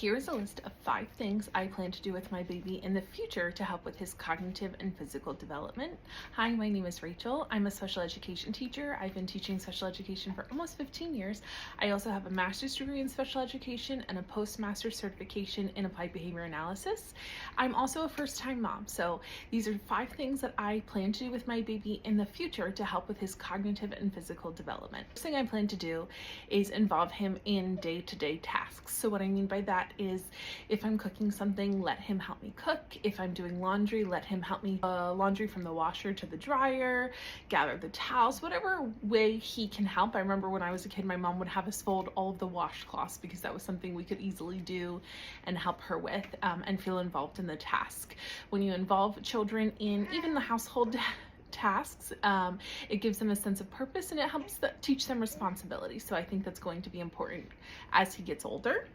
Here's a list of 5 things I plan to do with my baby in the future to help with his cognitive and physical development. Hi, my name is Rachel. I'm a special education teacher. I've been teaching special education for almost 15 years. I also have a master's degree in special education and a postmaster's certification in applied behavior analysis. I'm also a first-time mom, so these are 5 things that I plan to do with my baby in the future to help with his cognitive and physical development. First thing I plan to do is involve him in day-to-day tasks. So what I mean by that is if I'm cooking something, let him help me cook. If I'm doing laundry, let him help me laundry from the washer to the dryer, gather the towels, whatever way he can help. I remember when I was a kid, my mom would have us fold all of the washcloths because that was something we could easily do and help her with and feel involved in the task. When you involve children in even the household tasks, it gives them a sense of purpose and it helps teach them responsibility. So I think that's going to be important as he gets older.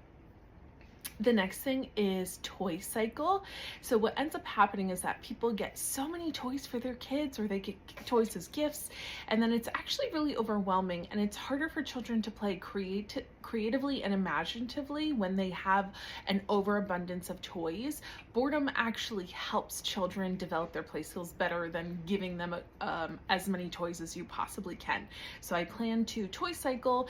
The next thing is toy cycle. So what ends up happening is that people get so many toys for their kids, or they get toys as gifts, and then it's actually really overwhelming, and it's harder for children to play creatively and imaginatively when they have an overabundance of toys. Boredom actually helps children develop their play skills better than giving them as many toys as you possibly can. So I plan to toy cycle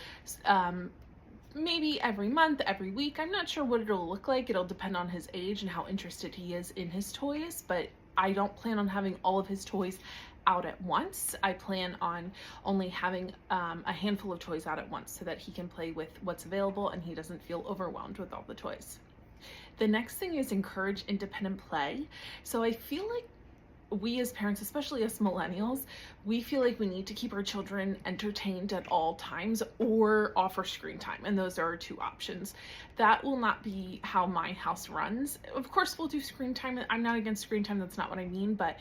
maybe every month, every week. I'm not sure what it'll look like. It'll depend on his age and how interested he is in his toys, but I don't plan on having all of his toys out at once. I plan on only having a handful of toys out at once so that he can play with what's available and he doesn't feel overwhelmed with all the toys. The next thing is encourage independent play. So I feel like we as parents, especially us millennials, we feel like we need to keep our children entertained at all times or offer screen time. And those are our 2 options. That will not be how my house runs. Of course, we'll do screen time. I'm not against screen time. That's not what I mean. But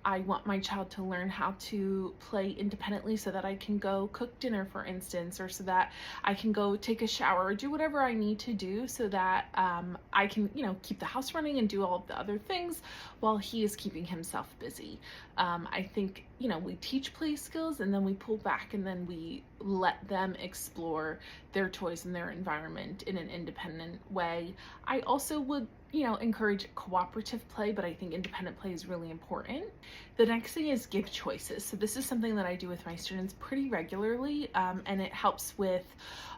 I want my child to learn how to play independently so that I can go cook dinner, for instance, or so that I can go take a shower or do whatever I need to do so that I can, keep the house running and do all of the other things while he is keeping himself busy. I think, we teach play skills and then we pull back and then we let them explore their toys and their environment in an independent way. I also would encourage cooperative play, but I think independent play is really important. The next thing is give choices. So this is something that I do with my students pretty regularly, and it helps with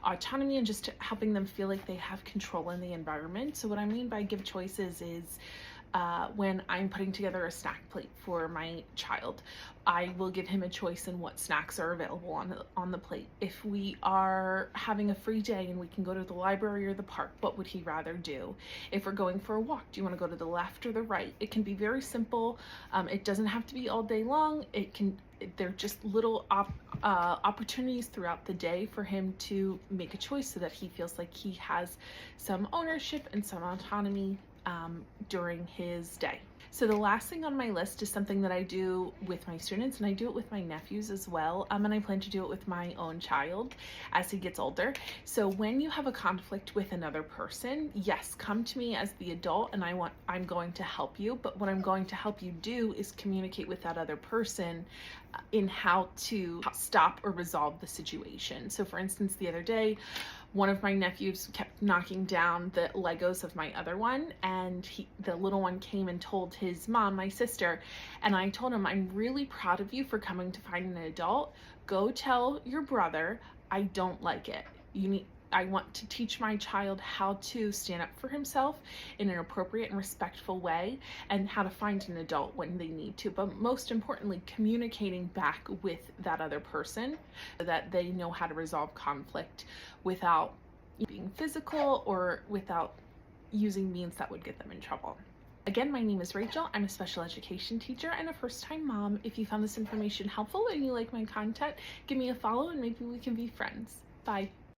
autonomy and just helping them feel like they have control in the environment. So what I mean by give choices is when I'm putting together a snack plate for my child, I will give him a choice in what snacks are available on the plate. If we are having a free day and we can go to the library or the park, what would he rather do? If we're going for a walk, do you want to go to the left or the right? It can be very simple. It doesn't have to be all day long. They're just little opportunities throughout the day for him to make a choice so that he feels like he has some ownership and some autonomy during his day. So the last thing on my list is something that I do with my students, and I do it with my nephews as well, and I plan to do it with my own child as he gets older. So when you have a conflict with another person, yes, come to me as the adult and I'm going to help you, but what I'm going to help you do is communicate with that other person in how to stop or resolve the situation. So for instance, the other day, one of my nephews kept knocking down the Legos of my other one, and the little one came and told his mom, my sister, and I told him, I'm really proud of you for coming to find an adult. Go tell your brother I don't like it. I want to teach my child how to stand up for himself in an appropriate and respectful way, and how to find an adult when they need to, but most importantly, communicating back with that other person so that they know how to resolve conflict without being physical or without using means that would get them in trouble. Again, my name is Rachel. I'm a special education teacher and a first-time mom. If you found this information helpful and you like my content, give me a follow and maybe we can be friends. Bye.